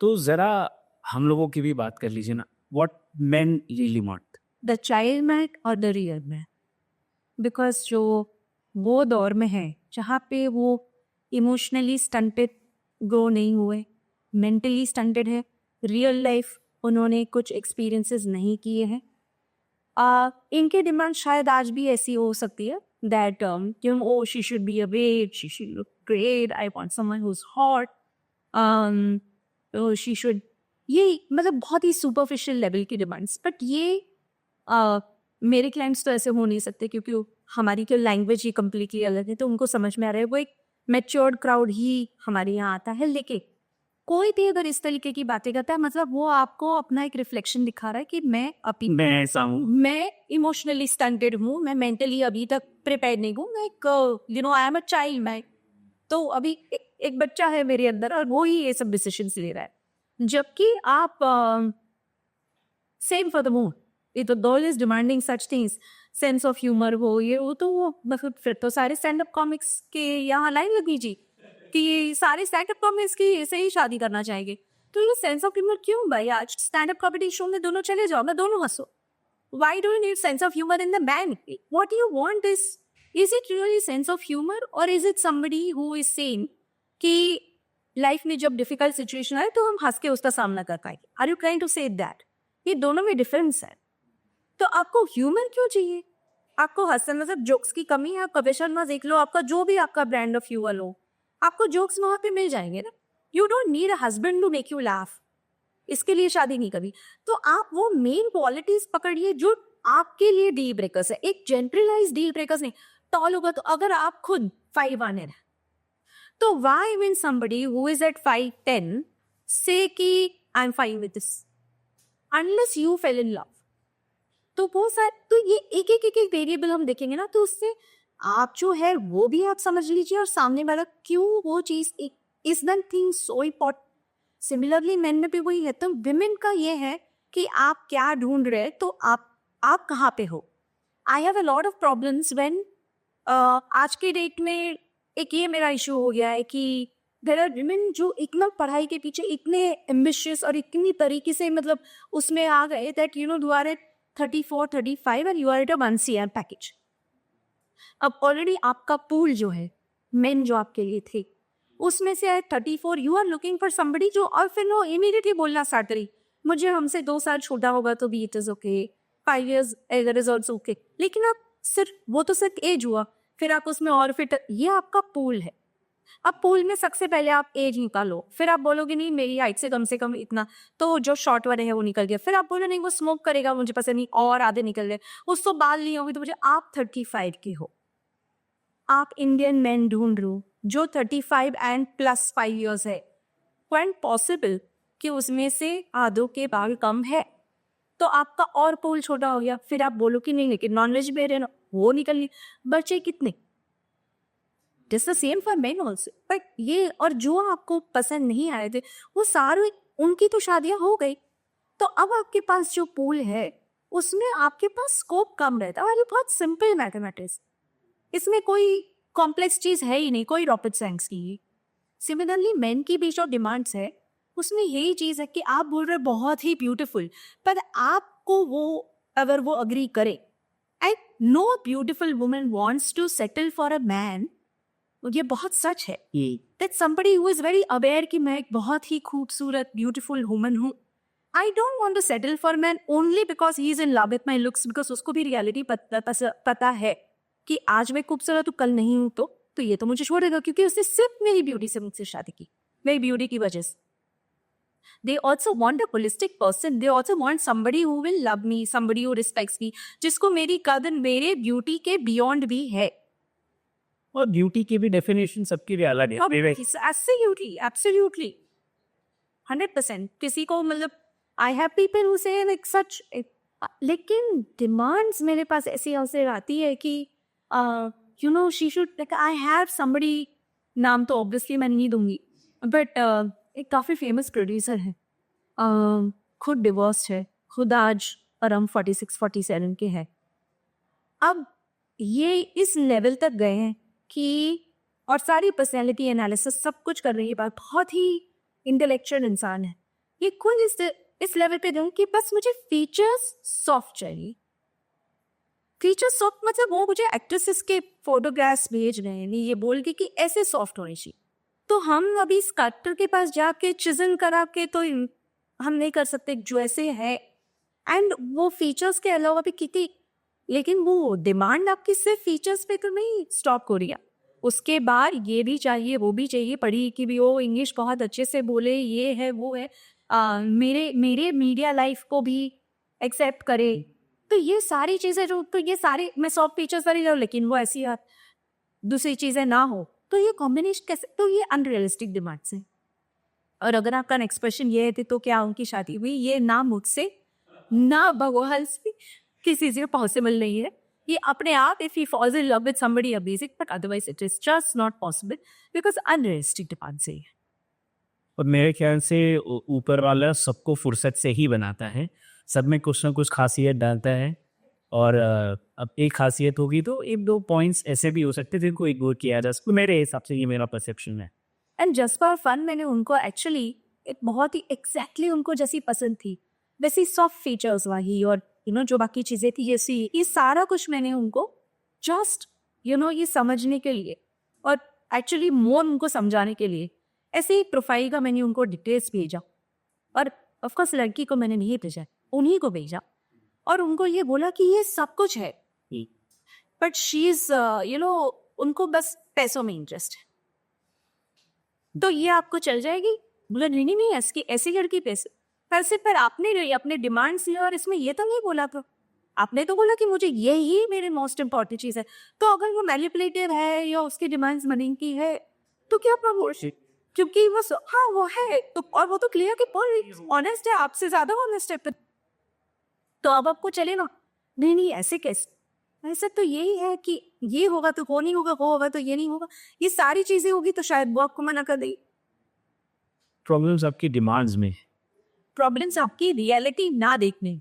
तो ज़रा हम लोगों की भी बात कर लीजिए ना, what main really want? The child man और द रियल मैन, बिकॉज जो वो दौर में है जहाँ पे वो इमोशनली स्टंटेड ग्रो नहीं हुए, मेंटली स्टंटेड है, रियल लाइफ उन्होंने कुछ एक्सपीरियंसेस नहीं किए हैं। इनके डिमांड शायद आज भी ऐसी हो सकती है that oh she should be a weight, she should look great, I want someone who is hot, she should, ये मतलब बहुत ही सुपरफिशियल लेवल की डिमांड्स। बट ये मेरे क्लाइंट्स तो ऐसे हो नहीं सकते क्योंकि हमारी जो लैंग्वेज ही कम्प्लीटली अलग है, तो उनको समझ में आ रहा है। वो एक मैच्योर्ड क्राउड ही हमारे यहाँ आता है। लेकिन कोई भी अगर इस तरीके की बातें करता है, मतलब वो आपको अपना एक रिफ्लेक्शन दिखा रहा है कि मैं ऐसा हूँ। मैं इमोशनली स्टंटेड हूँ, मैं मेंटली अभी तक प्रिपेयर नहीं हूँ, मैं एक आई एम अ चाइल्ड, मैं तो अभी एक बच्चा है मेरे अंदर और वो ही ये सब डिसीजंस ले रहा है। जबकि आप same for the moon, it girl is demanding such things, sense of humour हो, ये वो, तो वो मतलब फिर तो सारे स्टैंड अप कॉमिक्स के यहाँ लाइन लगी जी कि सारे स्टैंड अप कॉमिक्स की से ही शादी करना चाहेंगे। तो ये सेंस ऑफ ह्यूमर क्यों भाई? आज स्टैंड अप कॉमेडी शो में दोनों चले जाओ ना, दोनों हंसो। Why do you need sense of humor in the man? What you want is it really sense of humor or is it somebody who is saying कि लाइफ में जब डिफिकल्ट सिचुएशन आए तो हम हंस के उसका सामना कर पाएंगे? Are you trying to say that? ये दोनों में डिफरेंस है। तो आपको ह्यूमर क्यों चाहिए? आपको हंसना, मतलब जोक्स की कमी है, आप कपिल शर्मा देख लो, आपका जो भी आपका ब्रांड ऑफ ह्यूमर हो, आपको जोक्स वहां पे मिल जाएंगे ना। You don't need a husband to make you laugh, इसके लिए शादी नहीं करी। तो आप वो मेन क्वालिटीज पकड़िए जो आपके लिए डील ब्रेकर्स है, एक जनरलाइज डील ब्रेकर्स नहीं। टॉल होगा तो अगर आप खुद 5'1" है, तो why when somebody who is at 5'10" say कि I am fine with this, unless you fell in love. तो वो सारे, तो ये एक वेरिएबल हम देखेंगे ना, तो उससे आप जो है वो भी आप समझ लीजिए और सामने वाला क्यों वो चीज is that thing so important. Similarly main में भी वही है। तो विमेन का ये है कि आप क्या ढूंढ रहे हैं, तो आप कहाँ पे हो। I have a lot of problems when आज के डेट में एक ये मेरा इशू हो गया है कि देयर आर विमेन जो इतना पढ़ाई के पीछे इतने एम्बिशियस और इतनी तरीके से मतलब उसमें आ गए that you are at 34, 35 and you are at a 1 CR package. अब ऑलरेडी आपका पूल जो है मेन जो आपके लिए थे, उसमें से at 34 you are looking for somebody जो, और फिर वो इमीडिएटली बोलना स्टार्ट करी, मुझे हमसे 2 साल छोटा होगा तो भी it is okay, 5 years eager is also okay. लेकिन आप सिर्फ वो तो सिर्फ एज हुआ, फिर आप उसमें और फिर ये आपका पूल है। अब पूल में सबसे पहले आप एज निकालो, फिर आप बोलोगे नहीं मेरी हाइट से कम इतना, तो जो शॉर्ट वाले है वो निकल गया। फिर आप बोलो नहीं वो स्मोक करेगा मुझे पसंद नहीं, और आधे निकल गए, उसको बाल नहीं होगी तो मुझे। आप 35 के हो, आप इंडियन मैन ढूंढ रहे हो जो 35 एंड प्लस 5 years है, क्वाइट पॉसिबल कि उसमें से आधों के बाल कम है, तो आपका और पूल छोटा हो गया। फिर आप बोलो कि नहीं लेकिन नॉन वेजिटेरियन वो निकल गई। बच्चे कितने? Just the same for men also. But ये, और जो आपको पसंद नहीं आए थे वो सारे, उनकी तो शादियां हो गई, तो अब आपके पास जो पूल है उसमें आपके पास स्कोप कम रहता है। और ये बहुत सिंपल मैथमेटिक्स, इसमें कोई कॉम्प्लेक्स चीज है ही नहीं, कोई रॉकेट साइंस की। सिमिलरली मेन की भी जो डिमांड्स है उसमें यही चीज है कि आप बोल रहे बहुत ही ब्यूटीफुल, पर आपको वो अगर वो अग्री करे, and no beautiful woman wants to settle for a man, ये बहुत सच है that somebody who is very aware कि मैं एक बहुत ही खूबसूरत ब्यूटीफुल वुमन हूँ। I don't want to settle for man only because he is in love with my looks, because उसको भी रियलिटी पता है कि आज मैं खूबसूरत हूँ कल नहीं हूँ, तो ये तो मुझे छोड़ देगा क्योंकि उसने सिर्फ मेरी ब्यूटी से मुझसे शादी की, मेरी ब्यूटी की वजह से। They also want a holistic person. They also want somebody who will love me, somebody who respects me, जिसको मेरी कदर मेरे ब्यूटी के बियॉन्ड भी है। और ब्यूटी की भी डेफिनेशन सबकी भी अलग है। Absolutely, absolutely, 100%। किसी को मतलब I have people who say like such, लेकिन डिमांड्स मेरे पास ऐसी अवसर आती है कि she should, like I have somebody, नाम तो ऑब्वियसली मैं नहीं दूंगी, बट एक काफ़ी फेमस प्रोड्यूसर है, खुद डिवोर्स है, खुद आज अराउंड 46-47 के हैं। अब ये इस लेवल तक गए हैं कि, और सारी पर्सनैलिटी एनालिसिस सब कुछ कर रही है, बात बहुत ही इंटेलेक्चुअल इंसान है, ये खुद इस लेवल पे दूं कि बस मुझे फीचर्स सॉफ्ट चाहिए। फीचर्स सॉफ्ट मतलब वो मुझे एक्ट्रेसेस के फोटोग्राफ्स भेज रहे हैं, नहीं ये बोल के कि ऐसे सॉफ्ट होने चाहिए। तो हम अभी स्कल्पटर के पास जाके चिजल करा के तो हम नहीं कर सकते जो ऐसे है। एंड वो फीचर्स के अलावा भी कितनी, लेकिन वो डिमांड आपकी सिर्फ फीचर्स पे तो नहीं स्टॉप हो रही है। उसके बाद ये भी चाहिए, वो भी चाहिए, पढ़ी कि भी वो इंग्लिश बहुत अच्छे से बोले, ये है वो है, मेरे मीडिया लाइफ को भी एक्सेप्ट करे। तो ये सारी चीज़ें जो, तो ये सारे मैं सॉफ्ट फीचर्स वाली जाऊँ, लेकिन वो ऐसी दूसरी चीज़ें ना हो, तो ये कॉम्बिनेशन कैसे, तो ये अनरियलिस्टिक डिमांड्स हैं। और अगर आपका नेक्स्ट क्वेश्चन ये है तो क्या उनकी शादी हुई, ये ना मुझसे ना भगवान से किसी से पॉसिबल नहीं है। ये अपने आप, if he falls in love with somebody amazing, but otherwise it is just not possible because unrealistic demands है। और मेरे ख्याल से ऊपर वाला सबको फुर्सत से ही बनाता है, सब में कुछ ना कुछ खासियत डालता है। और अब एक खासियत होगी तो एक दो पॉइंट्स ऐसे भी हो सकते हैं जिनको इग्नोर किया जा सकता है। मेरे हिसाब से ये मेरा परसेप्शन है। एंड जस्ट फॉर फन मैंने उनको एक्चुअली एक बहुत ही एग्जैक्टली उनको जैसी पसंद थी वैसी सॉफ्ट फीचर्स वाली, और जो बाकी चीज़ें थी जैसी, ये सारा कुछ मैंने उनको जस्ट ये समझने के लिए और एक्चुअली मोर उनको समझाने के लिए ऐसे ही प्रोफाइल का मैंने उनको डिटेल्स भेजा। और ऑफकोर्स लड़की को मैंने नहीं भेजा, उन्हीं को भेजा और उनको ये बोला कि ये सब कुछ है, बट शी इज उनको बस पैसों में इंटरेस्ट है, तो ये आपको चल जाएगी। बोला नहीं नहीं नहीं, ऐसी लड़की पैसे पर आपने अपने डिमांड्स दिए और इसमें ये तो नहीं बोला, तो आपने तो बोला कि मुझे ये ही मेरे मोस्ट इम्पॉर्टेंट चीज़ है। तो अगर वो मैनिपुलेटिव है या उसकी डिमांड्स मनी की है तो क्या प्रमोशन, क्योंकि वो हाँ वो है तो, और वो तो क्लियर कि ऑनेस्ट है, आपसे ज़्यादा ऑनेस्ट है, तो अब आपको चलेगा। नहीं नहीं ऐसे कैसे, ऐसा तो यही है कि ये होगा तो वो नहीं होगा, वो होगा तो ये नहीं होगा, ये सारी चीज़ें होगी तो शायद वो आपको मना कर देगी। प्रॉब्लम्स आपकी डिमांड्स में, प्रॉब्लम्स आपकी रियलिटी ना देखने